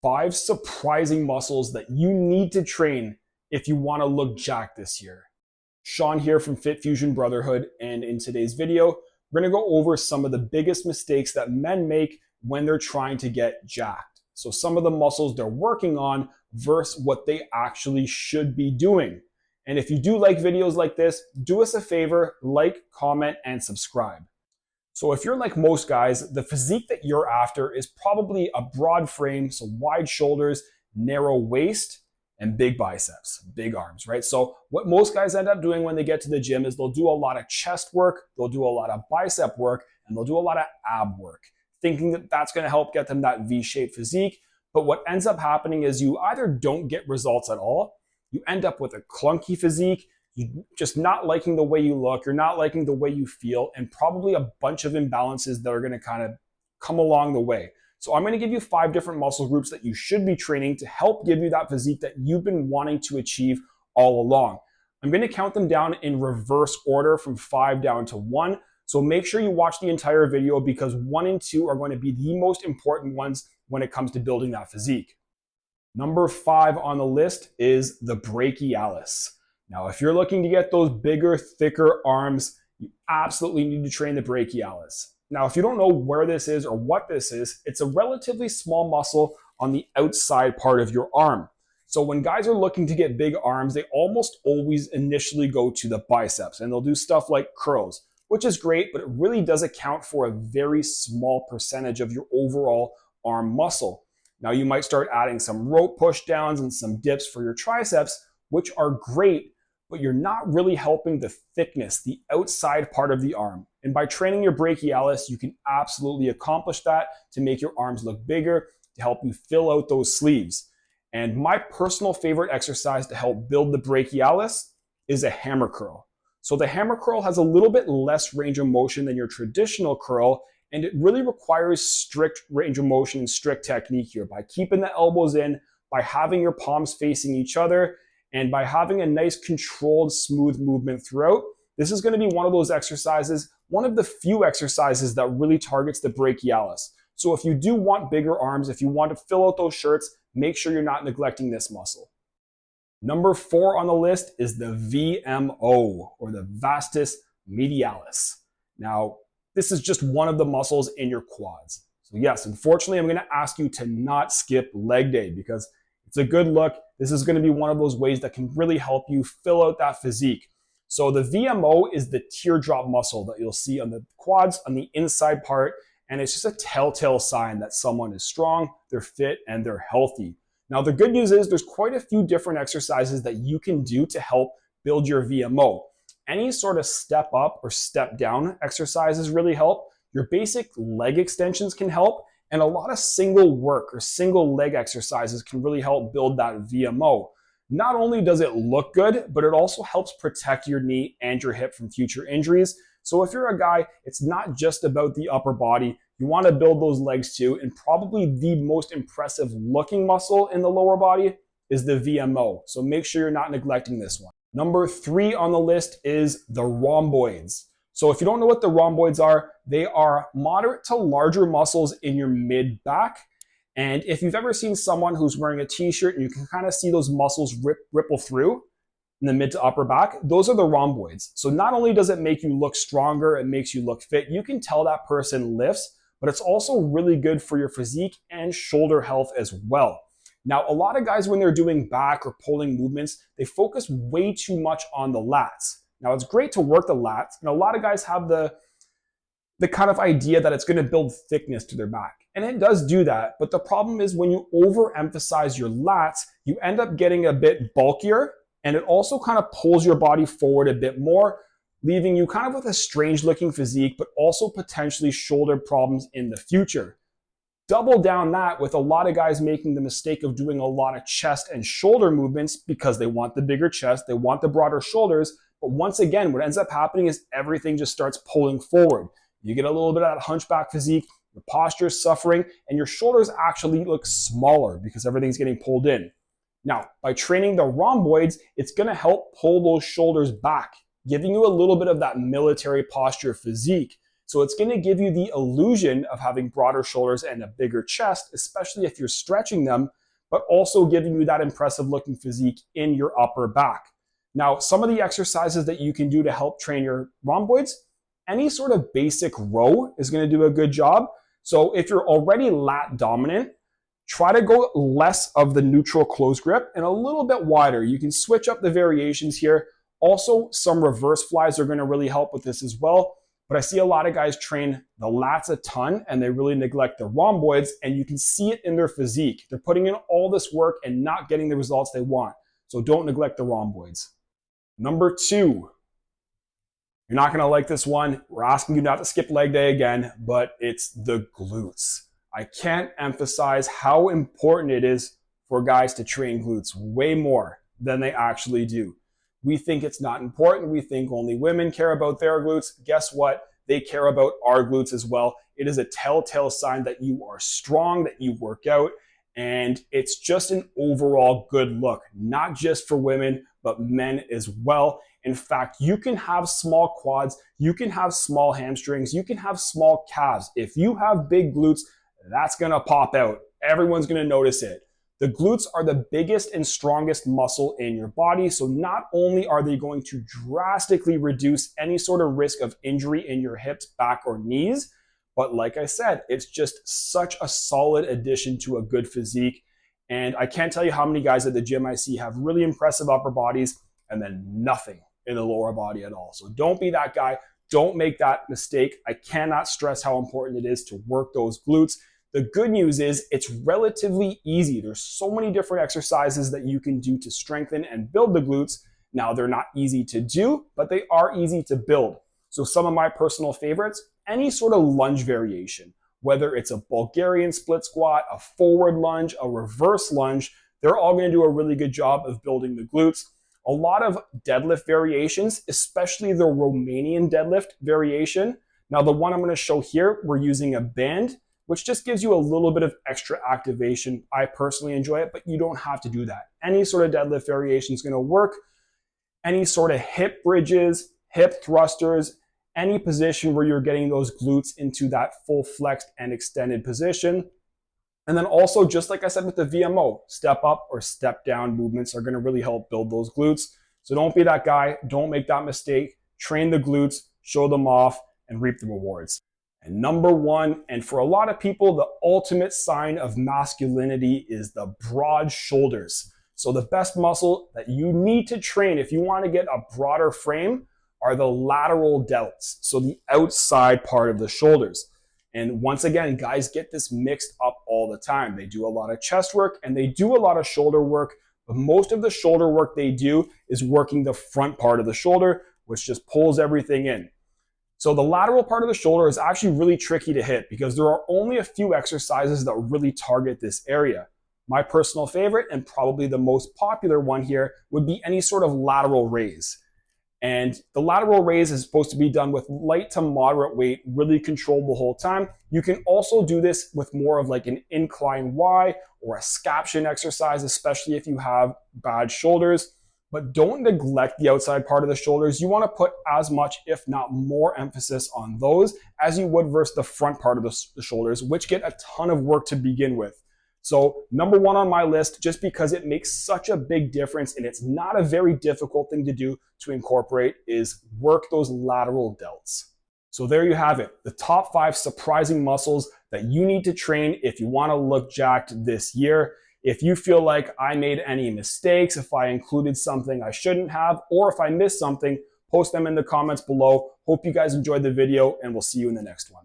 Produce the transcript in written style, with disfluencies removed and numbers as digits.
5 surprising muscles that you need to train if you want to look jacked this year. Sean here from Fit Fusion Brotherhood, and in today's video, we're going to go over some of the biggest mistakes that men make when they're trying to get jacked. So some of the muscles they're working on versus what they actually should be doing. And if you do like videos like this, do us a favor, like, comment, and subscribe. So if you're like most guys, the physique that you're after is probably a broad frame, so wide shoulders, narrow waist, and big biceps, big arms, right? So what most guys end up doing when they get to the gym is they'll do a lot of chest work, they'll do a lot of bicep work, and they'll do a lot of ab work, thinking that that's going to help get them that V-shaped physique. But what ends up happening is you either don't get results at all, you end up with a clunky physique, you're just not liking the way you look, you're not liking the way you feel, and probably a bunch of imbalances that are going to kind of come along the way. So I'm going to give you 5 different muscle groups that you should be training to help give you that physique that you've been wanting to achieve all along. I'm going to count them down in reverse order from 5 down to 1. So make sure you watch the entire video because 1 and 2 are going to be the most important ones when it comes to building that physique. Number 5 on the list is the brachialis. Now, if you're looking to get those bigger, thicker arms, you absolutely need to train the brachialis. Now, if you don't know where this is or what this is, it's a relatively small muscle on the outside part of your arm. So when guys are looking to get big arms, they almost always initially go to the biceps and they'll do stuff like curls, which is great, but it really does account for a very small percentage of your overall arm muscle. Now, you might start adding some rope push downs and some dips for your triceps, which are great, but you're not really helping the thickness, the outside part of the arm. And by training your brachialis, you can absolutely accomplish that to make your arms look bigger, to help you fill out those sleeves. And my personal favorite exercise to help build the brachialis is a hammer curl. So the hammer curl has a little bit less range of motion than your traditional curl, and it really requires strict range of motion and strict technique here by keeping the elbows in, by having your palms facing each other, and by having a nice controlled, smooth movement throughout. This is going to be one of those exercises, one of the few exercises that really targets the brachialis. So if you do want bigger arms, if you want to fill out those shirts, make sure you're not neglecting this muscle. Number 4 on the list is the VMO, or the vastus medialis. Now, this is just one of the muscles in your quads. So yes, unfortunately, I'm going to ask you to not skip leg day because it's a good look. This is going to be one of those ways that can really help you fill out that physique. So the VMO is the teardrop muscle that you'll see on the quads, on the inside part, and it's just a telltale sign that someone is strong, they're fit, and they're healthy. Now, the good news is there's quite a few different exercises that you can do to help build your VMO. Any sort of step up or step down exercises really help. Your basic leg extensions can help, and a lot of single work or single leg exercises can really help build that VMO. Not only does it look good, but it also helps protect your knee and your hip from future injuries. So if you're a guy, it's not just about the upper body. You want to build those legs too, and probably the most impressive looking muscle in the lower body is the VMO. So make sure you're not neglecting this one. Number 3 on the list is the rhomboids. So if you don't know what the rhomboids are, they are moderate to larger muscles in your mid back. And if you've ever seen someone who's wearing a t-shirt and you can kind of see those muscles ripple through in the mid to upper back, those are the rhomboids. So not only does it make you look stronger, it makes you look fit, you can tell that person lifts, but it's also really good for your physique and shoulder health as well. Now, a lot of guys, when they're doing back or pulling movements, they focus way too much on the lats. Now, it's great to work the lats, and a lot of guys have the kind of idea that it's going to build thickness to their back. And it does do that, but the problem is when you overemphasize your lats, you end up getting a bit bulkier, and it also kind of pulls your body forward a bit more, leaving you kind of with a strange looking physique, but also potentially shoulder problems in the future. Double down that with a lot of guys making the mistake of doing a lot of chest and shoulder movements because they want the bigger chest, they want the broader shoulders, but once again, what ends up happening is everything just starts pulling forward. You get a little bit of that hunchback physique, your posture is suffering, and your shoulders actually look smaller because everything's getting pulled in. Now, by training the rhomboids, it's going to help pull those shoulders back, giving you a little bit of that military posture physique. So it's going to give you the illusion of having broader shoulders and a bigger chest, especially if you're stretching them, but also giving you that impressive looking physique in your upper back. Now, some of the exercises that you can do to help train your rhomboids, any sort of basic row is going to do a good job. So if you're already lat dominant, try to go less of the neutral close grip and a little bit wider. You can switch up the variations here. Also, some reverse flies are going to really help with this as well. But I see a lot of guys train the lats a ton and they really neglect the rhomboids, and you can see it in their physique. They're putting in all this work and not getting the results they want. So don't neglect the rhomboids. Number 2, you're not going to like this one. We're asking you not to skip leg day again, but it's the glutes. I can't emphasize how important it is for guys to train glutes way more than they actually do. We think it's not important. We think only women care about their glutes. Guess what? They care about our glutes as well. It is a telltale sign that you are strong, that you work out, and it's just an overall good look, not just for women, but men as well. In fact, you can have small quads, you can have small hamstrings, you can have small calves. If you have big glutes, that's going to pop out. Everyone's going to notice it. The glutes are the biggest and strongest muscle in your body. So not only are they going to drastically reduce any sort of risk of injury in your hips, back, or knees, but like I said, it's just such a solid addition to a good physique. And I can't tell you how many guys at the gym I see have really impressive upper bodies and then nothing in the lower body at all. So don't be that guy. Don't make that mistake. I cannot stress how important it is to work those glutes. The good news is it's relatively easy. There's so many different exercises that you can do to strengthen and build the glutes. Now, they're not easy to do, but they are easy to build. So some of my personal favorites, any sort of lunge variation, whether it's a Bulgarian split squat, a forward lunge, a reverse lunge, they're all going to do a really good job of building the glutes. A lot of deadlift variations, especially the Romanian deadlift variation. Now, the one I'm going to show here, we're using a band, which just gives you a little bit of extra activation. I personally enjoy it, but you don't have to do that. Any sort of deadlift variation is going to work. Any sort of hip bridges, hip thrusters, any position where you're getting those glutes into that full flexed and extended position. And then also, just like I said with the VMO, step up or step down movements are going to really help build those glutes. So don't be that guy. Don't make that mistake. Train the glutes, show them off, and reap the rewards. And number 1, and for a lot of people, the ultimate sign of masculinity is the broad shoulders. So the best muscle that you need to train if you want to get a broader frame are the lateral delts. So the outside part of the shoulders. And once again, guys get this mixed up all the time. They do a lot of chest work and they do a lot of shoulder work, but most of the shoulder work they do is working the front part of the shoulder, which just pulls everything in. So the lateral part of the shoulder is actually really tricky to hit because there are only a few exercises that really target this area. My personal favorite and probably the most popular one here would be any sort of lateral raise. And the lateral raise is supposed to be done with light to moderate weight, really controlled the whole time. You can also do this with more of like an incline Y or a scaption exercise, especially if you have bad shoulders. But don't neglect the outside part of the shoulders. You want to put as much, if not more, emphasis on those as you would versus the front part of the shoulders, which get a ton of work to begin with. So number 1 on my list, just because it makes such a big difference and it's not a very difficult thing to do to incorporate, is work those lateral delts. So there you have it, the top 5 surprising muscles that you need to train if you want to look jacked this year. If you feel like I made any mistakes, if I included something I shouldn't have, or if I missed something, post them in the comments below. Hope you guys enjoyed the video, and we'll see you in the next one.